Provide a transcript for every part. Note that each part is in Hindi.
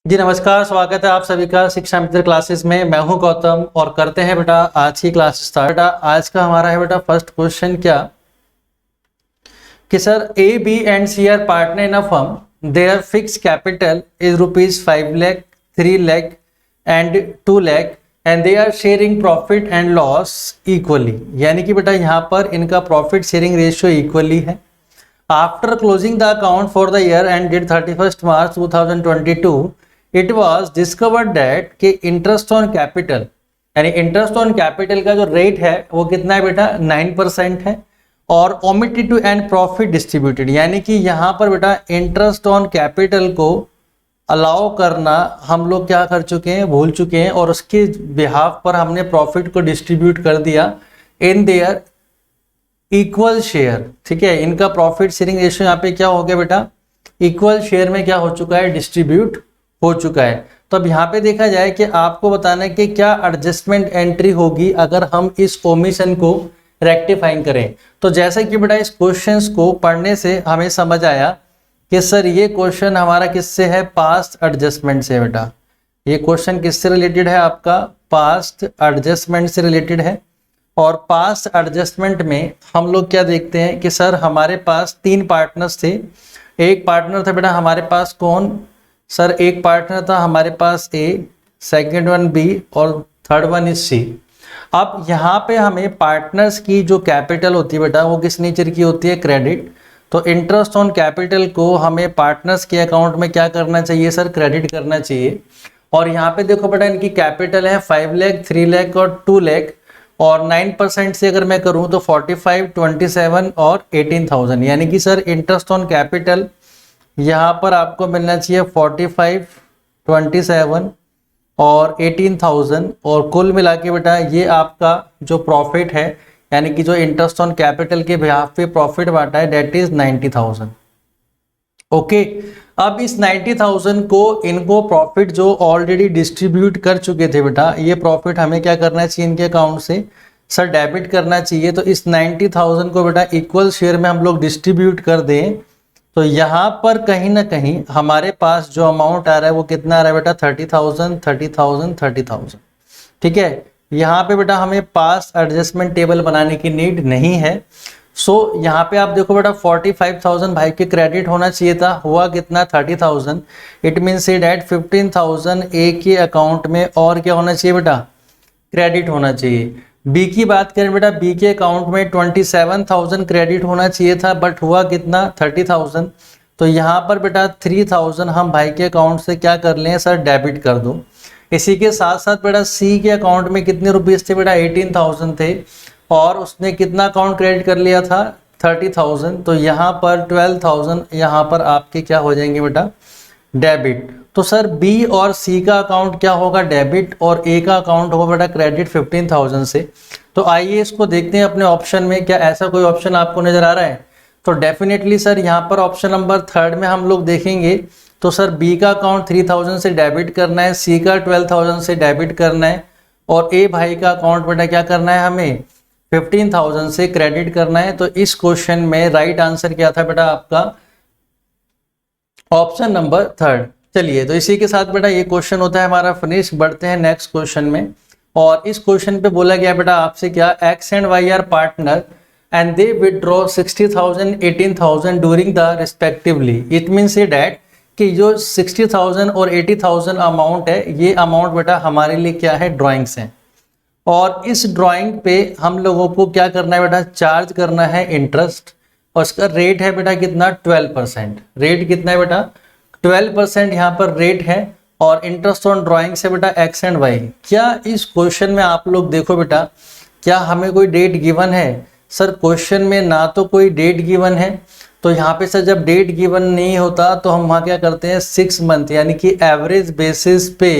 जी नमस्कार, स्वागत है आप सभी का शिक्षा मित्र क्लासेस में। मैं हूं गौतम और करते हैं बेटा आज की क्लास स्टार्ट। बेटा आज का हमारा है बेटा फर्स्ट क्वेश्चन क्या कि sir A B and C are partner in a firm, their fix capital is ₹5 lakh, 3 lakh and 2 lakh and they are sharing profit and loss equally. यानी कि बेटा यहाँ पर इनका प्रॉफिट शेयरिंग रेशियो इक्वली है। After closing the account for the year ended 31 March 2022 it was discovered that कि इंटरेस्ट ऑन कैपिटल यानी इंटरेस्ट ऑन कैपिटल का जो रेट है वो कितना है बेटा 9% है। और omitted to and profit distributed, यानी कि यहाँ पर बेटा इंटरेस्ट ऑन कैपिटल को अलाउ करना हम लोग क्या कर चुके हैं, भूल चुके हैं, और उसके बिहाफ पर हमने प्रॉफिट को डिस्ट्रीब्यूट कर दिया इन देयर इक्वल शेयर। ठीक है, इनका प्रॉफिट शेयरिंग रेशियो यहाँ पे क्या हो गया बेटा, इक्वल शेयर में क्या हो चुका है, डिस्ट्रीब्यूट हो चुका है। तो अब यहाँ पे देखा जाए कि आपको बताना है कि क्या एडजस्टमेंट एंट्री होगी अगर हम इस ओमिशन को रेक्टिफाइंग करें। तो जैसे कि बेटा इस क्वेश्चंस को पढ़ने से हमें समझ आया कि सर ये क्वेश्चन हमारा किससे है, पास्ट एडजस्टमेंट से। बेटा ये क्वेश्चन किससे रिलेटेड है, आपका पास्ट एडजस्टमेंट से रिलेटेड है। और पास्ट एडजस्टमेंट में हम लोग क्या देखते हैं कि सर हमारे पास 3 पार्टनर्स थे। एक पार्टनर था बेटा हमारे पास कौन, सर एक पार्टनर था हमारे पास ए, सेकेंड वन बी और थर्ड वन इज सी। अब यहाँ पे हमें पार्टनर्स की जो कैपिटल होती है बेटा वो किस नेचर की होती है, क्रेडिट। तो इंटरेस्ट ऑन कैपिटल को हमें पार्टनर्स के अकाउंट में क्या करना चाहिए सर, क्रेडिट करना चाहिए। और यहाँ पे देखो बेटा इनकी कैपिटल है 5 लाख, 3 लाख और 2 लाख, और 9% से अगर मैं करूँ तो 45, 27 और 18,000। यानी कि सर इंटरेस्ट ऑन कैपिटल यहाँ पर आपको मिलना चाहिए 45, 27 और 18,000, और कुल मिला के बेटा ये आपका जो प्रॉफिट है यानी कि जो इंटरेस्ट ऑन कैपिटल के बिहाफ पे प्रॉफिट बांटा है डेट इज 90,000। ओके, अब इस 90,000 को इनको प्रॉफिट जो ऑलरेडी डिस्ट्रीब्यूट कर चुके थे बेटा, ये प्रॉफिट हमें क्या करना चाहिए, इनके अकाउंट से सर डेबिट करना चाहिए। तो इस 90,000 को बेटा इक्वल शेयर में हम लोग डिस्ट्रीब्यूट कर दें तो यहाँ पर कहीं ना कहीं हमारे पास जो अमाउंट आ रहा है वो कितना आ रहा है बेटा, 30,000, 30,000, 30,000। ठीक है, यहाँ पे बेटा हमें पास एडजस्टमेंट टेबल बनाने की नीड नहीं है। सो यहाँ पे आप देखो बेटा 45,000 भाई के क्रेडिट होना चाहिए था, हुआ कितना 30,000। इट मीन से डेट 15,000 ए के अकाउंट में और क्या होना चाहिए बेटा, क्रेडिट होना चाहिए। बी की बात करें बेटा, बी के अकाउंट में 27,000 क्रेडिट होना चाहिए था, बट हुआ कितना 30,000। तो यहाँ पर बेटा 3,000 हम भाई के अकाउंट से क्या कर लें सर, डेबिट कर दो। इसी के साथ साथ बेटा सी के अकाउंट में कितने रुपीस थे बेटा, 18,000 थे, और उसने कितना अकाउंट क्रेडिट कर लिया था, 30,000। तो यहाँ पर 12,000 यहाँ पर आपके क्या हो जाएंगे बेटा, डेबिट। तो सर बी और सी का अकाउंट क्या होगा, डेबिट, और ए का अकाउंट होगा बेटा क्रेडिट 15,000 से। तो आइए इसको देखते हैं अपने ऑप्शन में, क्या ऐसा कोई ऑप्शन आपको नजर आ रहा है। तो डेफिनेटली सर यहाँ पर ऑप्शन नंबर 3 में हम लोग देखेंगे तो सर बी का अकाउंट 3,000 से डेबिट करना है, सी का 12,000 से डेबिट करना है, और ए भाई का अकाउंट बेटा क्या करना है, हमें 15,000 से क्रेडिट करना है। तो इस क्वेश्चन में राइट आंसर क्या था बेटा, आपका ऑप्शन नंबर 3। चलिए तो इसी के साथ बेटा ये क्वेश्चन होता है हमारा फिनिश। बढ़ते हैं नेक्स्ट क्वेश्चन में, और इस क्वेश्चन पे बोला गया बेटा आपसे क्या, X and Y are partner and they withdraw 60,000, 18,000 during the respectively. It mean say that कि जो 60,000 और 80,000 अमाउंट है, ये अमाउंट बेटा हमारे लिए क्या है, ड्राइंग्स हैं। और इस ड्राइंग पे हम लोगों को क्या करना है बेटा, चार्ज करना है इंटरेस्ट, और उसका रेट है बेटा कितना, 12%। रेट कितना है बेटा, 12% यहाँ पर रेट है, और इंटरेस्ट ऑन ड्राइंग से बेटा एक्स एंड वाई। क्या इस क्वेश्चन में आप लोग देखो बेटा, क्या हमें कोई डेट गिवन है, सर क्वेश्चन में ना तो कोई डेट गिवन है। तो यहाँ पे सर जब डेट गिवन नहीं होता तो हम वहाँ क्या करते हैं, 6 मंथ यानी कि एवरेज बेसिस पे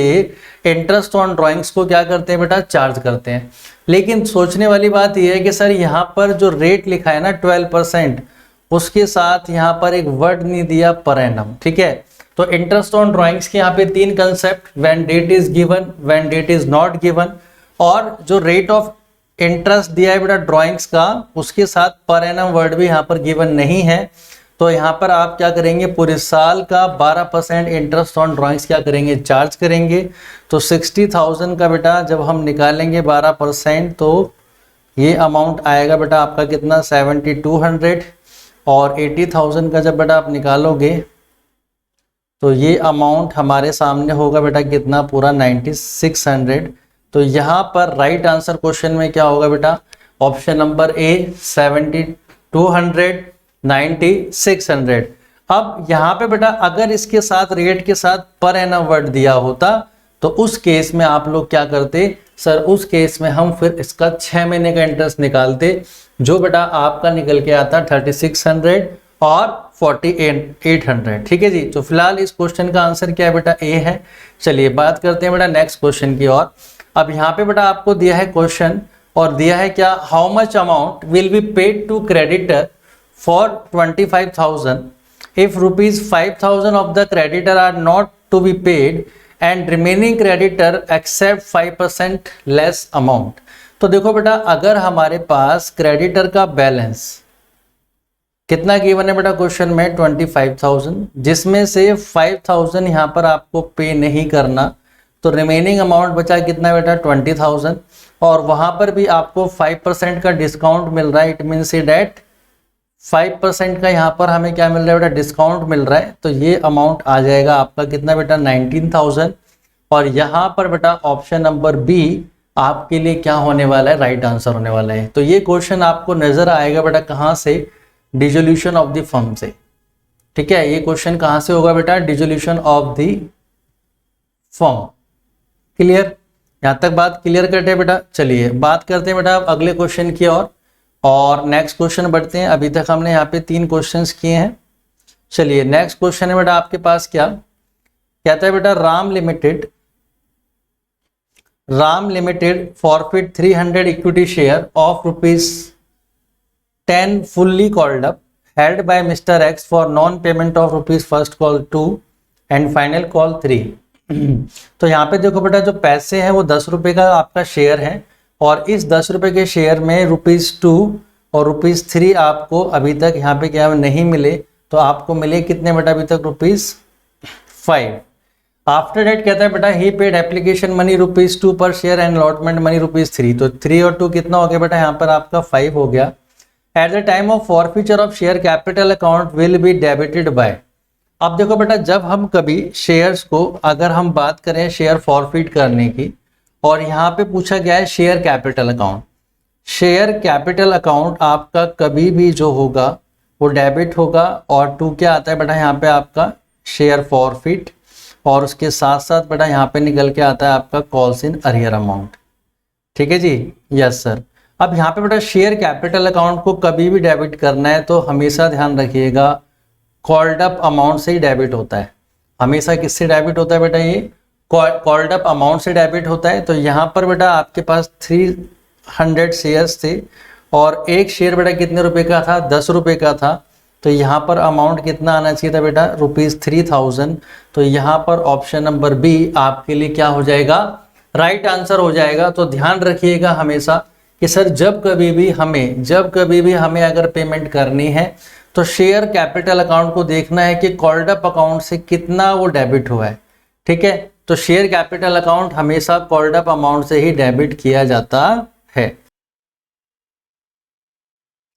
इंटरेस्ट ऑन ड्राइंग्स को क्या करते हैं बेटा, चार्ज करते हैं। लेकिन सोचने वाली बात यह है कि सर यहाँ पर जो रेट लिखा है ना 12%, उसके साथ यहाँ पर एक वर्ड नहीं दिया, पर एनम। ठीक है, तो इंटरेस्ट ऑन ड्राइंग्स के यहाँ पे 3 concept, when date is given, when date is not given, और जो रेट ऑफ इंटरेस्ट दिया है बेटा ड्राइंग्स का, उसके साथ पर एनम वर्ड भी यहाँ पर गिवन नहीं है। तो यहाँ पर आप क्या करेंगे, पूरे साल का 12% इंटरेस्ट ऑन ड्राइंग्स क्या करेंगे, चार्ज करेंगे। तो 60,000 का बेटा जब हम निकालेंगे 12%, तो ये अमाउंट आएगा बेटा आपका कितना, 7200। और 80,000 का जब बेटा आप निकालोगे तो ये अमाउंट हमारे सामने होगा बेटा कितना, पूरा 9600। तो यहाँ पर राइट आंसर क्वेश्चन में क्या होगा बेटा, ऑप्शन नंबर ए 7200 9600। अब यहाँ पे बेटा अगर इसके साथ रेट के साथ पर एनम वर्ड दिया होता तो उस केस में आप लोग क्या करते सर, उस केस में हम फिर इसका 6 महीने का इंटरेस्ट निकालते, जो बेटा आपका निकल के आता 3600 और 4800। ठीक है जी। तो फिलहाल इस क्वेश्चन का आंसर क्या है बेटा, ए है। चलिए बात करते हैं बेटा नेक्स्ट क्वेश्चन की ओर। अब यहाँ पे बेटा आपको दिया है क्वेश्चन और दिया है क्या, how much amount will be paid to creditor for 25,000 if rupees 5,000 of the creditor are not to be paid and remaining creditor accept 5% less amount। तो देखो बेटा अगर हमारे पास क्रेडिटर का बैलेंस कितना गिवन है बेटा क्वेश्चन में, 25,000, जिसमें से 5,000 यहाँ पर आपको पे नहीं करना, तो रिमेनिंग अमाउंट बचा कितना बेटा 20,000, और वहां पर भी आपको 5% का डिस्काउंट मिल रहा है। इट मीन से डेट 5% का यहाँ पर हमें क्या मिल रहा है बेटा, डिस्काउंट मिल रहा है। तो ये अमाउंट आ जाएगा आपका कितना बेटा 19,000। और यहाँ पर बेटा ऑप्शन नंबर बी आपके लिए क्या होने वाला है, राइट आंसर होने वाला है। तो ये क्वेश्चन आपको नजर आएगा बेटा कहाँ से, डिसोल्यूशन ऑफ द फर्म से। ठीक है, ये क्वेश्चन कहाँ से होगा बेटा, dissolution of the firm. Clear, यहाँ तक बात क्लियर करते हैं बेटा। चलिए बात करते हैं बेटा अगले क्वेश्चन की और नेक्स्ट क्वेश्चन बढ़ते हैं। अभी तक हमने यहाँ पे 3 क्वेश्चंस किए हैं। चलिए नेक्स्ट क्वेश्चन है बेटा आपके पास क्या कहता है बेटा, Ram limited forfeit 300 equity share of ₹10 fully called up held by mister x for non payment of rupees first call 2 and final call 3। तो यहाँ पे देखो बेटा जो पैसे हैं वो 10 रुपए का आपका शेयर है, और इस 10 रुपए के शेयर में ₹2 और ₹3 आपको अभी तक यहाँ पे क्या नहीं मिले। तो आपको मिले कितने बेटा अभी तक, ₹5। आफ्टर डेट कहता है बेटा ही पेड एप्लीकेशन मनी ₹2 पर शेयर एंड अलॉटमेंट मनी ₹3। तो 3 और 2 कितना हो गया बेटा, यहाँ पर आपका 5 हो गया। At the time of forfeiture of share capital account will be debited bye. अब देखो बेटा जब हम कभी शेयर्स को, अगर हम बात करें शेयर फॉरफिट करने की, और यहाँ पे पूछा गया है share capital account, share capital account आपका कभी भी जो होगा वो डेबिट होगा। और 2 क्या आता है बेटा यहाँ पे आपका शेयर फॉरफिट, और उसके साथ साथ बेटा यहाँ पे निकल के आता है आपका कॉल्स इन अरियर अमाउंट। ठीक है जी, यस सर। अब यहाँ पे बेटा शेयर कैपिटल अकाउंट को कभी भी डेबिट करना है तो हमेशा ध्यान रखिएगा कॉल्ड अप अमाउंट से ही डेबिट होता है। हमेशा किससे डेबिट होता है बेटा, ये कॉल्ड अप अमाउंट से डेबिट होता है। तो यहाँ पर बेटा आपके पास 300 शेयर्स थे और एक शेयर बेटा कितने रुपए का था, 10 रुपए का था। तो यहाँ पर अमाउंट कितना आना चाहिए था बेटा, ₹3,000। तो यहाँ पर ऑप्शन नंबर बी आपके लिए क्या हो जाएगा, राइट आंसर हो जाएगा। तो ध्यान रखिएगा हमेशा कि सर जब कभी भी हमें अगर पेमेंट करनी है तो शेयर कैपिटल अकाउंट को देखना है कि कॉल्ड अप अकाउंट से कितना वो डेबिट हुआ है। ठीक है, तो शेयर कैपिटल अकाउंट हमेशा कॉल्ड अप अमाउंट से ही डेबिट किया जाता है।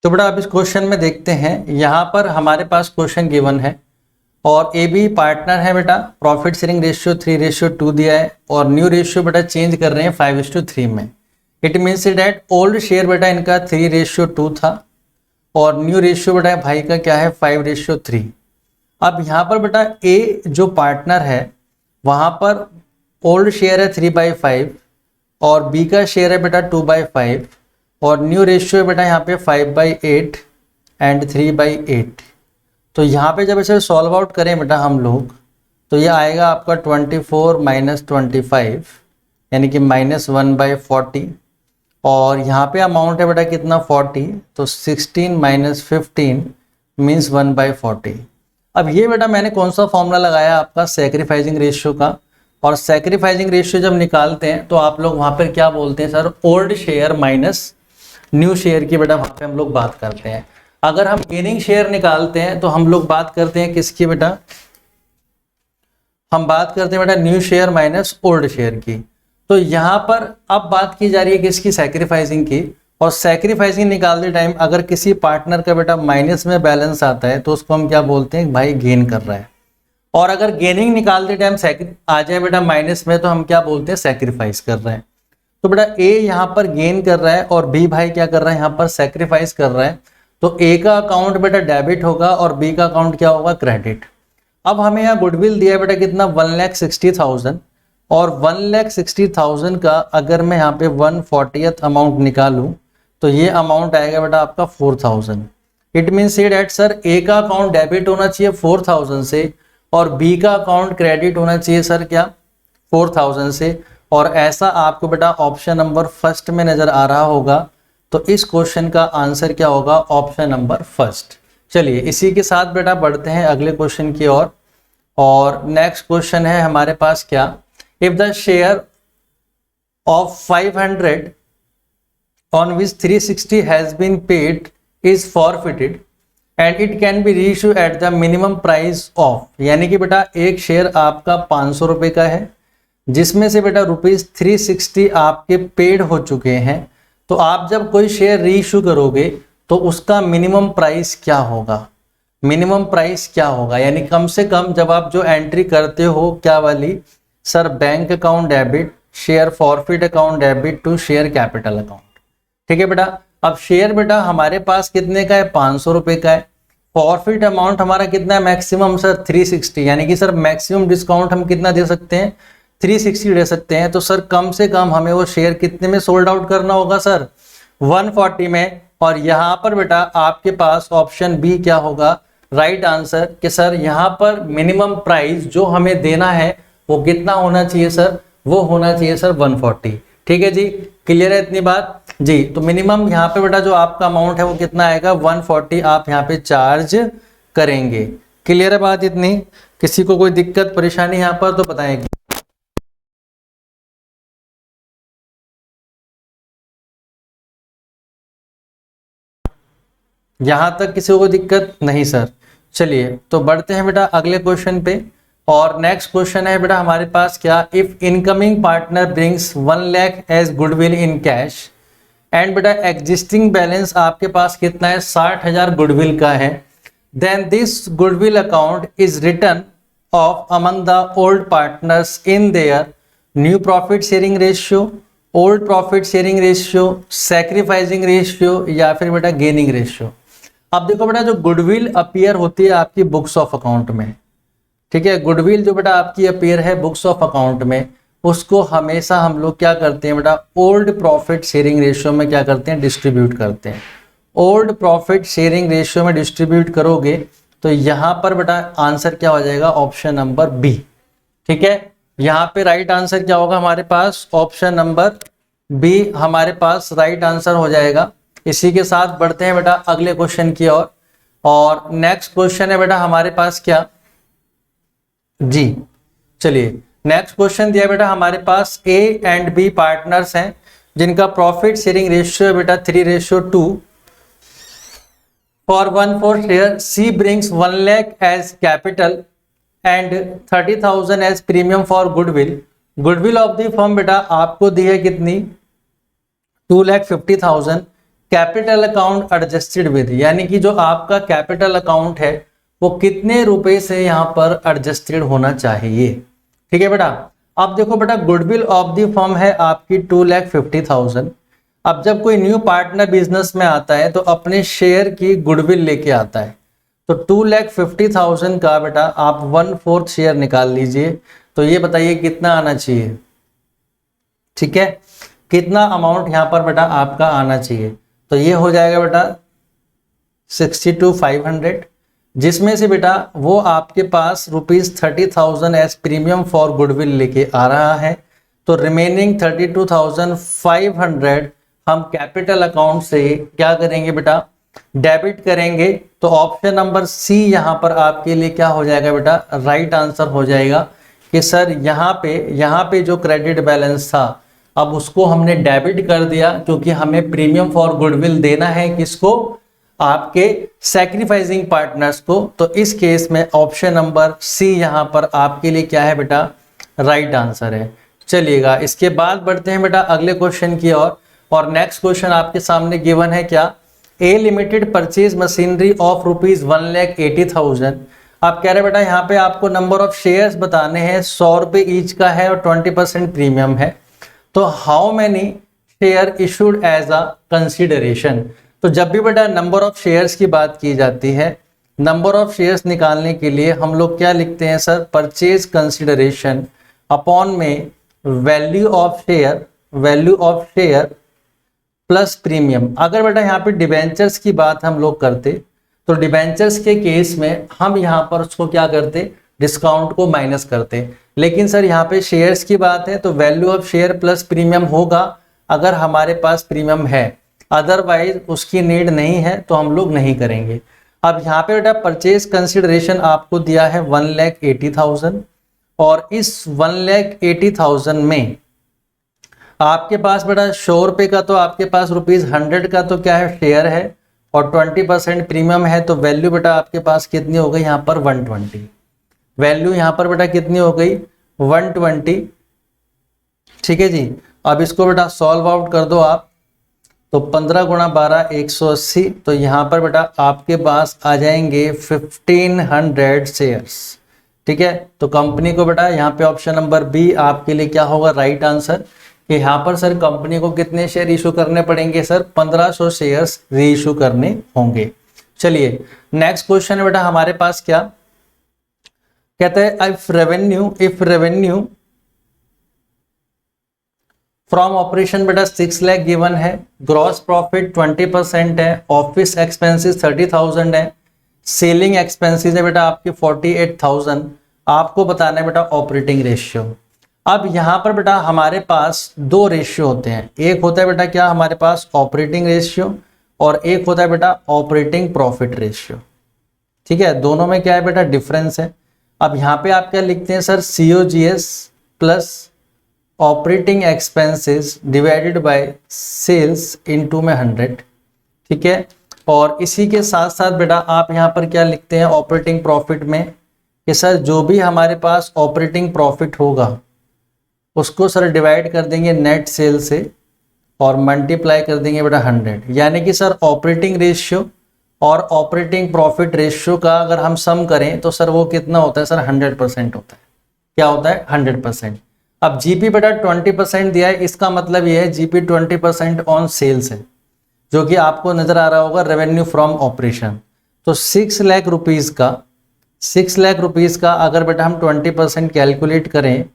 तो बेटा अब इस क्वेश्चन में देखते हैं, यहाँ पर हमारे पास क्वेश्चन गिवन है और ए बी पार्टनर है बेटा, प्रॉफिट शेयरिंग रेशियो 3:2 दिया है और न्यू रेशियो बेटा चेंज कर रहे हैं 5:3 में। It means that old share बेटा इनका 3:2 था और न्यू रेशियो बेटा भाई का क्या है 5:3। अब यहाँ पर बेटा ए जो पार्टनर है वहाँ पर ओल्ड शेयर है 3/5 और बी का शेयर है बेटा 2/5 और न्यू रेशियो है बेटा यहाँ पे 5/8 एंड 3/8। तो यहाँ पे जब इसे सॉल्व आउट करें बेटा हम लोग तो ये आएगा आपका 24 - 25 यानी कि -1/40 और यहाँ पे अमाउंट है बेटा कितना 40। तो 16 - 15 मीन्स 1/40। अब ये बेटा मैंने कौन सा फॉर्मूला लगाया आपका सैक्रिफाइसिंग रेशियो का, और सैक्रिफाइसिंग रेशियो जब निकालते हैं तो आप लोग वहाँ पर क्या बोलते हैं sir, old share minus new share की बेटा वहाँ पे हम लोग बात करते हैं। अगर हम गेनिंग शेयर निकालते हैं तो हम लोग बात करते हैं किसकी बेटा, हम बात करते हैं बेटा new share minus old share की। तो यहाँ पर अब बात की जा रही है किसकी, सैक्रिफाइसिंग की। और सैक्रिफाइसिंग निकालते टाइम अगर किसी पार्टनर का बेटा माइनस में बैलेंस आता है तो उसको हम क्या बोलते हैं, भाई गेन कर रहा है। और अगर गेनिंग निकालते टाइम आ जाए बेटा माइनस में तो हम क्या बोलते हैं, सैक्रिफाइस कर रहे हैं। तो बेटा ए यहाँ पर गेन कर रहा है और बी भाई क्या कर रहा है, यहाँ पर सैक्रिफाइस कर रहा है। तो ए का अकाउंट बेटा डेबिट होगा और बी का अकाउंट क्या होगा, क्रेडिट। अब हमें यहाँ गुडविल दिया है बेटा कितना, 1,60,000। और 1,60,000 का अगर मैं यहाँ पे 1/40 अमाउंट निकालूं तो ये अमाउंट आएगा बेटा आपका 4,000। इट मीन से डेट सर ए का अकाउंट डेबिट होना चाहिए 4,000 से और बी का अकाउंट क्रेडिट होना चाहिए सर क्या, 4,000 से। और ऐसा आपको बेटा ऑप्शन नंबर फर्स्ट में नजर आ रहा होगा। तो इस क्वेश्चन का आंसर क्या होगा, ऑप्शन नंबर फर्स्ट। चलिए इसी के साथ बेटा बढ़ते हैं अगले क्वेश्चन की ओर। और नेक्स्ट क्वेश्चन है हमारे पास क्या, if the share of 500 on which 360 has been paid is forfeited and it can be reissued at the minimum price of, यानी कि बेटा एक शेयर आपका 500 रुपए का है जिसमें से बेटा ₹360 आपके पेड हो चुके हैं। तो आप जब कोई शेयर रीइश्यू करोगे तो उसका मिनिमम प्राइस क्या होगा, मिनिमम प्राइस क्या होगा, यानी कम से कम जब आप जो एंट्री करते हो क्या वाली sir, bank account debit, share forfeit account debit to share capital account. ठीक है बेटा। अब शेयर बेटा हमारे पास कितने का है, 500 रुपए का है। फॉरफिट अमाउंट हमारा कितना है, मैक्सिमम सर 360, यानी कि सर मैक्सिमम डिस्काउंट हम कितना दे सकते हैं, 360 दे सकते हैं। तो सर कम से कम हमें वो शेयर कितने में सोल्ड आउट करना होगा सर, 140 में। और यहाँ पर बेटा आपके पास ऑप्शन बी क्या होगा, राइट आंसर, कि सर यहाँ पर मिनिमम प्राइस जो हमें देना है वो कितना होना चाहिए सर, वो होना चाहिए सर 140। ठीक है जी, क्लियर है इतनी बात जी। तो मिनिमम यहाँ पे बेटा जो आपका अमाउंट है वो कितना आएगा, 140 आप यहाँ पे चार्ज करेंगे। क्लियर है बात इतनी, किसी को कोई दिक्कत परेशानी यहाँ पर तो बताएंगे। यहां तक किसी को दिक्कत नहीं सर। चलिए तो बढ़ते हैं बेटा अगले क्वेश्चन पे। और नेक्स्ट क्वेश्चन है बेटा हमारे पास क्या, if incoming partner brings 1 lakh as goodwill in cash and बेटा एग्जिस्टिंग बैलेंस आपके पास कितना है, 60,000 गुडविल का है, then this goodwill account is return off among the old partners in their new profit sharing ratio, old profit sharing ratio, sacrificing ratio या फिर बेटा गेनिंग रेशियो। अब देखो बेटा जो गुडविल अपीयर होती है आपकी बुक्स ऑफ अकाउंट में, ठीक है, गुडविल जो बेटा आपकी अपीयर है बुक्स ऑफ अकाउंट में, उसको हमेशा हम लोग क्या करते हैं बेटा, ओल्ड प्रॉफिट शेयरिंग रेशियो में क्या करते हैं, डिस्ट्रीब्यूट करते हैं। ओल्ड प्रॉफिट शेयरिंग रेशियो में डिस्ट्रीब्यूट करोगे तो यहां पर बेटा आंसर क्या हो जाएगा, ऑप्शन नंबर बी। ठीक है, यहाँ पे राइट आंसर क्या होगा हमारे पास, ऑप्शन नंबर बी हमारे पास राइट आंसर हो जाएगा। इसी के साथ बढ़ते हैं बेटा अगले क्वेश्चन की ओर। और नेक्स्ट क्वेश्चन है बेटा हमारे पास क्या जी, चलिए नेक्स्ट क्वेश्चन दिया बेटा हमारे पास, ए एंड बी पार्टनर्स हैं जिनका प्रॉफिट शेयरिंग रेशियो है बेटा 3:2। For 1/4 share C brings 1 lakh as capital and 30,000 as premium for goodwill. Goodwill of the firm बेटा आपको दी है कितनी, 2,50,000। कैपिटल अकाउंट एडजस्टेड विद, यानी कि जो आपका कैपिटल अकाउंट है वो कितने रुपए से यहाँ पर एडजस्टेड होना चाहिए। ठीक है बेटा, अब देखो बेटा गुडविल ऑफ द फर्म है आपकी 2,50,000। अब जब कोई न्यू पार्टनर बिजनेस में आता है तो अपने शेयर की गुडविल लेके आता है। तो 2,50,000 का बेटा आप 1/4 शेयर निकाल लीजिए, तो ये बताइए कितना आना चाहिए। ठीक है, कितना अमाउंट यहाँ पर बेटा आपका आना चाहिए, तो ये हो जाएगा बेटा 62,500, जिसमें से बेटा वो आपके पास ₹30,000 एज प्रीमियम फॉर गुडविल लेके आ रहा है। तो रिमेनिंग 32,500 हम कैपिटल अकाउंट से क्या करेंगे बेटा, डेबिट करेंगे। तो ऑप्शन नंबर सी यहाँ पर आपके लिए क्या हो जाएगा बेटा, राइट आंसर हो जाएगा कि सर यहाँ पे जो क्रेडिट बैलेंस था अब उसको हमने डेबिट कर दिया, क्योंकि हमें प्रीमियम फॉर गुडविल देना है किसको, आपके सैक्रिफाइसिंग पार्टनर्स को। तो इस केस में ऑप्शन नंबर सी यहाँ पर आपके लिए क्या है बेटा, राइट आंसर है। चलिएगा इसके बाद बढ़ते हैं बेटा अगले क्वेश्चन की ओर। और नेक्स्ट क्वेश्चन आपके सामने गिवन है क्या, ए लिमिटेड परचेज मशीनरी ऑफ ₹1,80,000। आप कह रहे बेटा यहाँ पे आपको नंबर ऑफ शेयर्स बताने हैं, 100 रुपये ईच का है और 20% प्रीमियम है। तो how many share issued as a consideration. तो जब भी बेटा नंबर ऑफ शेयर्स की बात की जाती है, नंबर ऑफ शेयर्स निकालने के लिए हम लोग क्या लिखते हैं सर, परचेज कंसिडरेशन अपॉन में value of share plus premium. अगर बेटा यहाँ पे डिबेंचर्स की बात हम लोग करते तो डिबेंचर्स के केस में हम यहाँ पर उसको क्या करते, डिस्काउंट को माइनस करते। लेकिन सर यहाँ पे शेयर्स की बात है तो value of share plus premium होगा अगर हमारे पास प्रीमियम है, अदरवाइज उसकी नीड नहीं है तो हम लोग नहीं करेंगे। अब यहाँ पे बेटा परचेज कंसिडरेशन आपको दिया है 1,80,000 और इस 1,80,000 में आपके पास बेटा 100 रुपये का तो आपके पास ₹100 का तो क्या है, शेयर है और 20% प्रीमियम है। तो वैल्यू बेटा आपके पास कितनी हो गई यहाँ पर 120। वैल्यू यहाँ पर बेटा कितनी हो गई 120। ठीक है जी। अब इसको बेटा सॉल्व आउट कर दो आप, तो 15 गुणा 12 180। तो यहाँ पर बेटा आपके पास आ जाएंगे 1500 शेयर्स। ठीक है, तो कंपनी को बेटा यहाँ पे ऑप्शन नंबर बी आपके लिए क्या होगा, राइट आंसर। कि यहाँ पर सर कंपनी को कितने शेयर इशू करने पड़ेंगे सर, 1500 शेयर्स री इशू करने होंगे। चलिए नेक्स्ट क्वेश्चन है बेटा हमारे पास क्या कहते हैं, इफ रेवेन्यू फ्रॉम ऑपरेशन बेटा 6 लाख गिवन है, ग्रॉस प्रॉफिट 20% है, ऑफिस एक्सपेंसेस 30,000 है, सेलिंग एक्सपेंसेस है बेटा आपके 48,000। आपको बताना है बेटा ऑपरेटिंग रेशियो। अब यहाँ पर बेटा हमारे पास दो रेशियो होते हैं, एक होता है बेटा क्या हमारे पास ऑपरेटिंग रेशियो और एक होता है बेटा ऑपरेटिंग प्रॉफिट रेशियो। ठीक है, दोनों में क्या है बेटा डिफरेंस है। अब यहाँ पे आप क्या लिखते हैं sir, COGS plus operating expenses divided by sales into में 100। ठीक है, और इसी के साथ साथ बेटा आप यहाँ पर क्या लिखते हैं ऑपरेटिंग प्रॉफिट में कि सर जो भी हमारे पास ऑपरेटिंग प्रॉफिट होगा उसको सर डिवाइड कर देंगे नेट सेल से और मल्टीप्लाई कर देंगे बेटा 100। यानी कि सर ऑपरेटिंग रेशियो और ऑपरेटिंग प्रॉफिट रेशियो का अगर हम सम करें तो सर वो कितना होता है सर, 100% होता है। क्या होता है 100%। अब जीपी बेटा 20% दिया है, इसका मतलब ये है जीपी 20% ऑन सेल्स है, जो कि आपको नजर आ रहा होगा रेवेन्यू फ्रॉम ऑपरेशन। तो 6 लाख रुपीस का अगर बेटा हम 20% कैलकुलेट करें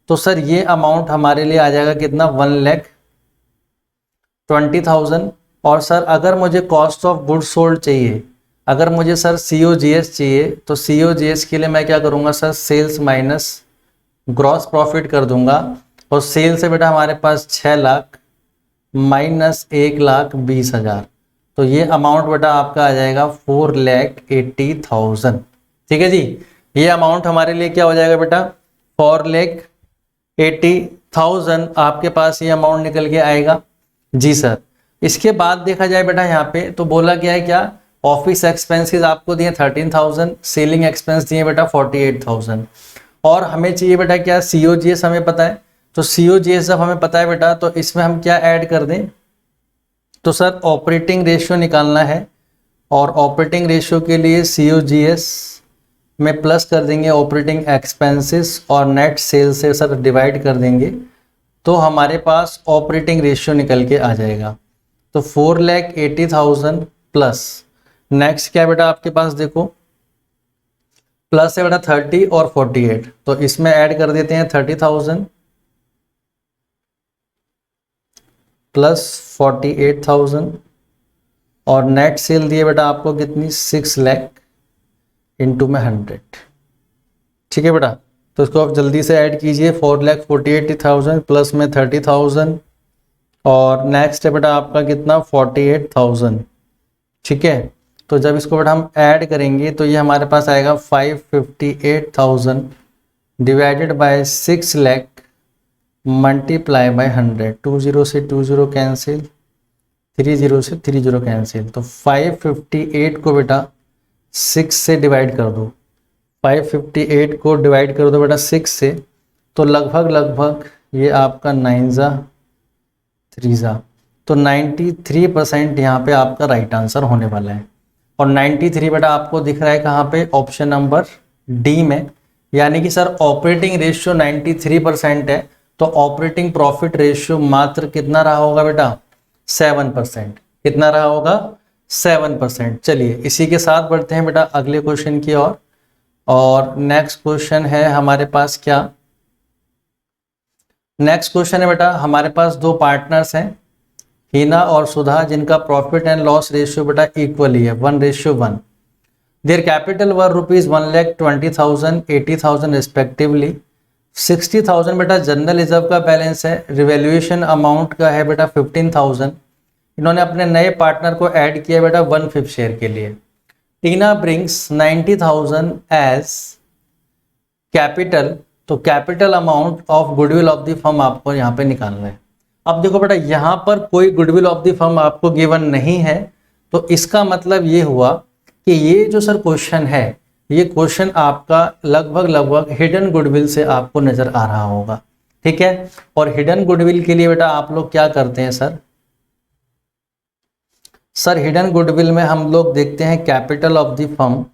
तो सर ये अमाउंट हमारे लिए आ जाएगा कितना, 1,20,000। और सर अगर मुझे कॉस्ट ऑफ गुड सोल्ड चाहिए, अगर मुझे सर COGS चाहिए तो COGS के लिए मैं क्या करूँगा sir, sales minus gross profit कर दूंगा। और सेल से बेटा हमारे पास 6 लाख माइनस 1,20,000, तो ये अमाउंट बेटा आपका आ जाएगा 4,80,000। ठीक है जी, ये अमाउंट हमारे लिए क्या हो जाएगा बेटा 4,80,000 आपके पास ये अमाउंट निकल के आएगा जी सर। इसके बाद देखा जाए बेटा यहाँ पे तो बोला गया है क्या, ऑफिस एक्सपेंसेस आपको दिए 13,000, सेलिंग एक्सपेंस दिए बेटा 48,000 और हमें चाहिए बेटा क्या, COGS हमें पता है। तो COGS जब हमें पता है बेटा तो इसमें हम क्या ऐड कर दें, तो सर ऑपरेटिंग रेशियो निकालना है और ऑपरेटिंग रेशियो के लिए COGS में प्लस कर देंगे ऑपरेटिंग एक्सपेंसेस और नेट सेल से सर डिवाइड कर देंगे, तो हमारे पास ऑपरेटिंग रेशियो निकल के आ जाएगा। तो 4,80,000 प्लस नेक्स्ट क्या बेटा आपके पास देखो, प्लस है बेटा 30 और 48, तो इसमें ऐड कर देते हैं 30,000 प्लस 48,000 और नेट सेल दिए बेटा आपको कितनी, 6 लाख इंटू में 100। ठीक है बेटा, तो इसको आप जल्दी से ऐड कीजिए, 4,48,000 प्लस में 30,000 और नेक्स्ट है बेटा आपका कितना 48,000। ठीक है, तो जब इसको बेटा हम ऐड करेंगे तो ये हमारे पास आएगा 558,000 divided by 6 lakh multiply by 100। 20 से 20 कैंसिल, 30 से 30 कैंसिल, तो 558 को बेटा 6 से डिवाइड कर दो, 558 को डिवाइड कर दो बेटा 6 से, तो लगभग ये आपका 9 जा 3 जा, तो 93% यहाँ पे आपका राइट आंसर होने वाला है। और 93 बेटा आपको दिख रहा है कहाँ पे, ऑप्शन नंबर डी में। यानी कि सर ऑपरेटिंग रेशियो 93% है, तो ऑपरेटिंग प्रॉफिट रेशियो मात्र कितना रहा होगा बेटा, 7%। कितना रहा होगा, 7%। चलिए इसी के साथ बढ़ते हैं बेटा अगले क्वेश्चन की ओर। और नेक्स्ट क्वेश्चन है हमारे पास क्या, नेक्स्ट क्वेश्चन है बेटा हमारे पास दो पार्टनर्स हैं, हीना और सुधा, जिनका प्रॉफिट एंड लॉस रेशियो बेटा इक्वली है, 1:1। Their capital were ₹1,20,000, 80,000 respectively. 60,000 बेटा जनरल रिजर्व का बैलेंस है, रिवैल्यूएशन अमाउंट का है बेटा 15,000। इन्होंने अपने नए पार्टनर को ऐड किया बेटा 1/5 शेयर के लिए। टीना ब्रिंग्स 90,000 एज कैपिटल, तो capital amount of goodwill of the firm आपको यहाँ पे निकालना है। अब देखो बेटा यहाँ पर कोई गुडविल ऑफ द फर्म आपको गिवन नहीं है, तो इसका मतलब ये हुआ कि ये जो सर क्वेश्चन है, ये क्वेश्चन आपका लगभग हिडन गुडविल से आपको नजर आ रहा होगा। ठीक है, और हिडन गुडविल के लिए बेटा आप लोग क्या करते हैं सर हिडन गुडविल में हम लोग देखते हैं capital of the firm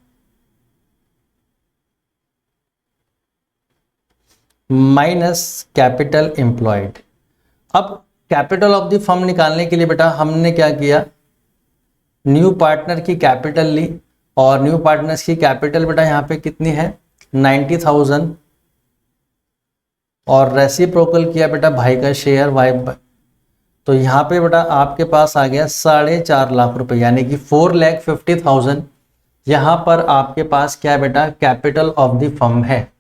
minus capital employed. अब कैपिटल ऑफ द फर्म निकालने के लिए बेटा हमने क्या किया, न्यू पार्टनर की कैपिटल ली, और न्यू पार्टनर्स की कैपिटल बेटा यहाँ पे कितनी है, 90,000, और रेसिप्रोकल किया बेटा भाई का शेयर वाई, तो यहाँ पे बेटा आपके पास आ गया 4.5 लाख रुपए, यानी कि 4,50,000 यहाँ पर आपके पास क्या है बेटा, कैपिटल ऑफ द फर्म है।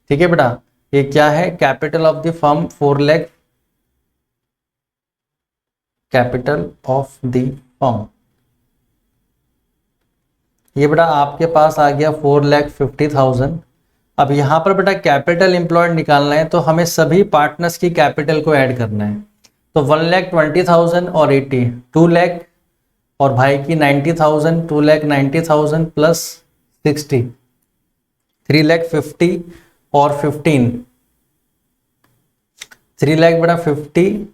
ठीक है बेटा, ये क्या है, capital of the firm 4 lakh, capital of the firm, ये बेटा आपके पास आ गया 4,50,000। अब यहाँ पर बेटा कैपिटल एम्प्लॉयड निकालना है, तो हमें सभी पार्टनर्स की कैपिटल को ऐड करना है। तो 1,20,000 और 80, 2 लाख, और भाई की 90,000, 2,90,000 प्लस 60, 3,50,000 और 15, 3 लाख बेटा 50।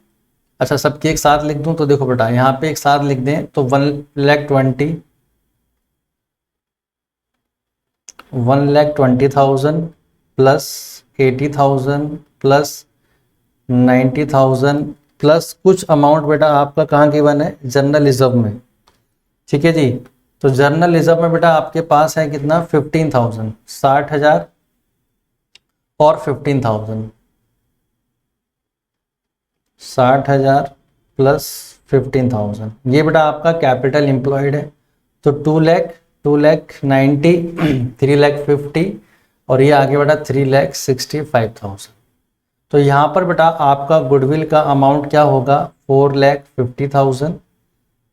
अच्छा सबके एक साथ लिख दूं, तो देखो बेटा यहाँ पे एक साथ लिख दें, तो 1,20,000 प्लस 80,000 प्लस 90,000 प्लस कुछ अमाउंट बेटा आपका कहाँ गिवन है, जनरल रिजर्व में। ठीक है जी, तो जनरल रिजर्व में बेटा आपके पास है कितना, 15,000, 60,000 और 15,000, 60,000 प्लस 15,000, ये बेटा आपका कैपिटल एम्प्लॉयड है। तो 2 लाख, 2,90,000, 3,50,000 और ये आगे बेटा 3,65,000। तो यहाँ पर बेटा आपका गुडविल का अमाउंट क्या होगा, 4,50,000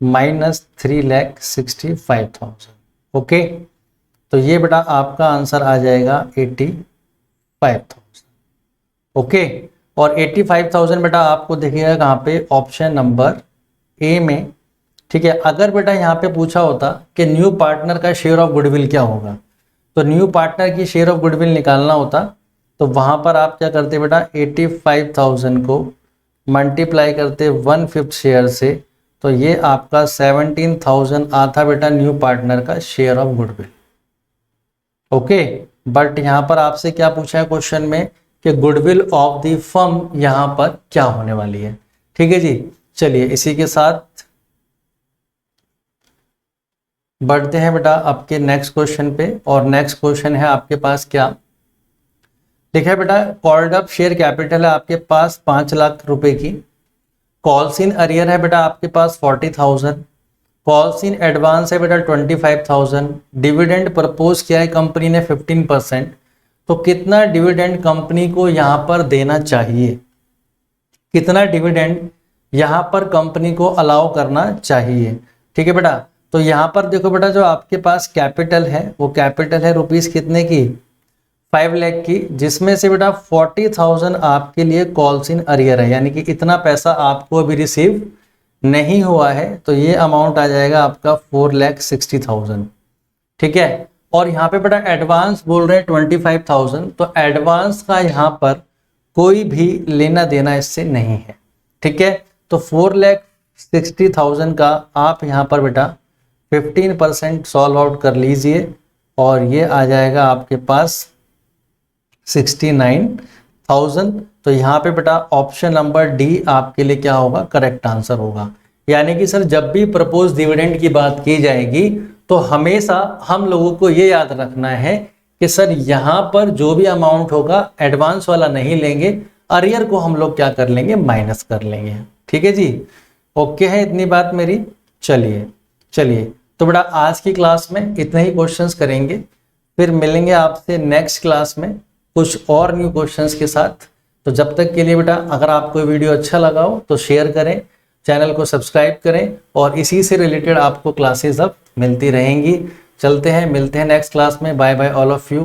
माइनस 3,65,000। ओके, तो ये बेटा आपका आंसर आ जाएगा 85,000। ओके, और 85,000 बेटा आपको देखिएगा कहाँ पे, ऑप्शन नंबर ए में। ठीक है, अगर बेटा यहाँ पे पूछा होता कि न्यू पार्टनर का शेयर ऑफ गुडविल क्या होगा, तो न्यू पार्टनर की शेयर ऑफ गुडविल निकालना होता, तो वहाँ पर आप क्या करते बेटा, 85,000 को मल्टीप्लाई करते 1/5 शेयर से, तो ये आपका 17,000 आता बेटा न्यू पार्टनर का share of goodwill. Okay, but यहाँ पर आपसे क्या पूछा है क्वेश्चन में कि गुडविल ऑफ द फर्म यहाँ पर क्या होने वाली है। ठीक है जी, चलिए इसी के साथ बढ़ते हैं बेटा आपके नेक्स्ट क्वेश्चन पे। और नेक्स्ट क्वेश्चन है आपके पास क्या लिखा है बेटा, कॉल्ड अप शेयर कैपिटल है आपके पास 5 लाख रुपए की, कॉल्स इन अरियर है बेटा आपके पास 40,000, कॉल्स इन एडवांस है बेटा 25,000, डिविडेंड प्रपोज किया है कंपनी ने 15%, तो कितना डिविडेंड कंपनी को यहाँ पर देना चाहिए, कितना डिविडेंड यहाँ पर कंपनी को अलाउ करना चाहिए। ठीक है बेटा, तो यहाँ पर देखो बेटा जो आपके पास कैपिटल है वो कैपिटल है रुपीस कितने की, 5 लाख की, जिसमें से बेटा 40,000 आपके लिए कॉल्स इन अरियर है, यानी कि इतना पैसा आपको अभी रिसीव नहीं हुआ है तो ये अमाउंट आ जाएगा आपका 4,60,000, ठीक है। और यहाँ पे बेटा एडवांस बोल रहे हैं 25,000, तो एडवांस का यहाँ पर कोई भी लेना देना इससे नहीं है, ठीक है। तो 4,60,000 का आप यहाँ पर बेटा 15% सॉल्व आउट कर लीजिए और ये आ जाएगा आपके पास 69,000। तो यहाँ पे बेटा ऑप्शन नंबर डी आपके लिए क्या होगा, करेक्ट आंसर होगा। यानी कि सर जब भी प्रपोज डिविडेंड की बात की जाएगी तो हमेशा हम लोगों को ये याद रखना है कि सर यहाँ पर जो भी अमाउंट होगा एडवांस वाला नहीं लेंगे, अरियर को हम लोग क्या कर लेंगे, माइनस कर लेंगे, ठीक है जी। ओके है इतनी बात मेरी। चलिए तो बेटा आज की क्लास में इतने ही क्वेश्चंस करेंगे, फिर मिलेंगे आपसे नेक्स्ट क्लास में कुछ और न्यू क्वेश्चंस के साथ। तो जब तक के लिए बेटा अगर आपको वीडियो अच्छा लगा हो तो शेयर करें, चैनल को सब्सक्राइब करें और इसी से रिलेटेड आपको क्लासेस अब मिलती रहेंगी। चलते हैं, मिलते हैं नेक्स्ट क्लास में। Bye bye all of you.